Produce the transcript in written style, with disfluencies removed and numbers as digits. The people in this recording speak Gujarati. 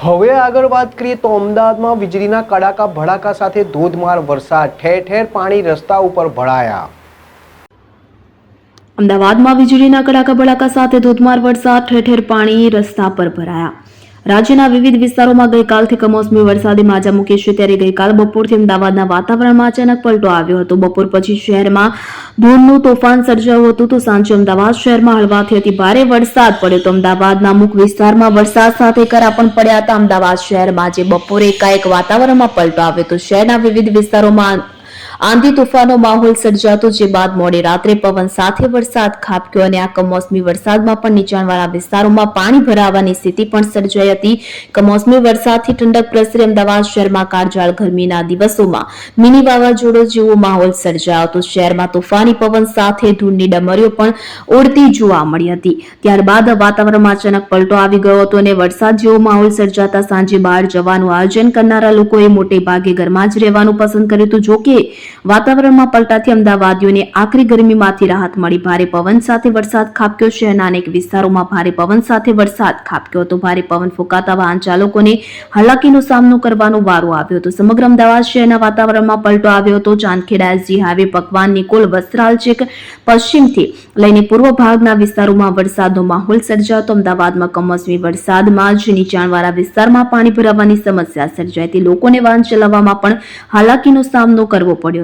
હવે આગળ વાત કરીએ તો અમદાવાદમાં વીજળીના કડાકા ભડાકા સાથે ધોધમાર વરસાદ, ઠેર ઠેર પાણી રસ્તા ઉપર ભરાયા। અમદાવાદમાં વીજળીના કડાકા ભડાકા સાથે ધોધમાર વરસાદ, ઠેર ઠેર પાણી રસ્તા પર ભરાયા। રાજ્યના વિવિધ વિસ્તારોમાં ગઈકાલથી કમોસમી વરસાદે માજા મૂકી છે, ત્યારે ગઈકાલ બપોરથી અમદાવાદના વાતાવરણમાં અચાનક પલટો આવ્યો હતો। બપોર પછી શહેરમાં ધૂળનું તોફાન સર્જાયું હતું તો સાંજે અમદાવાદ શહેરમાં હળવાથી અતિ ભારે વરસાદ પડ્યો તો અમદાવાદના મુખ્ય વિસ્તારમાં વરસાદ સાથે કરા પણ પડ્યા હતા। અમદાવાદ શહેરમાં આજે બપોરે એકાએક વાતાવરણમાં પલટો આવ્યો તો શહેરના વિવિધ વિસ્તારોમાં આંધી તોફાનનો માહોલ સર્જાતો, જે બાદ મોડી રાત્રે પવન સાથે વરસાદ ખાબક્યો અને આ કમોસમી વરસાદમાં પણ નીચાણવાળા વિસ્તારોમાં પાણી ભરાવાની સ્થિતિ પણ સર્જાઈ હતી। કમોસમી વરસાદથી ઠંડક પ્રસરી અમદાવાદ શહેરમાં કાળઝાળ ગરમીના દિવસોમાં મિની વાવાઝોડો જેવો માહોલ સર્જાયો હતો। શહેરમાં તોફાની પવન સાથે ધૂળની ડમરીઓ પણ ઉડતી જોવા મળી હતી। ત્યારબાદ વાતાવરણમાં અચાનક પલટો આવી ગયો હતો અને વરસાદ જેવો માહોલ સર્જાતા સાંજે બહાર જવાનું આયોજન કરનારા લોકોએ મોટે ભાગે ઘરમાં જ રહેવાનું પસંદ કર્યું હતું। જોકે વાતાવરણમાં પલટાથી અમદાવાદીઓને આકરી ગરમીમાંથી રાહત મળી। ભારે પવન સાથે વરસાદ ખાબક્યો। શહેરના અનેક વિસ્તારોમાં ભારે પવન સાથે વરસાદ ખાબક્યો હતો। ભારે પવન ફૂંકાતા વાહન ચાલકોને હાલાકીનો સામનો કરવાનો વારો આવ્યો હતો। સમગ્ર અમદાવાદ શહેરના વાતાવરણમાં પલટો આવ્યો હતો। ચાંદખેડા એસજી હાઈવે, પકવાન, નિકોલ, વસ્ત્રાલ છેક પશ્ચિમથી લઈને પૂર્વ ભાગના વિસ્તારોમાં વરસાદનો માહોલ સર્જાયો હતો। અમદાવાદમાં કમોસમી વરસાદમાં જ નીચાણવાળા વિસ્તારમાં પાણી ભરાવાની સમસ્યા સર્જાઈ હતી। લોકોને વાહન ચલાવવામાં પણ હાલાકીનો સામનો કરવો પડ્યો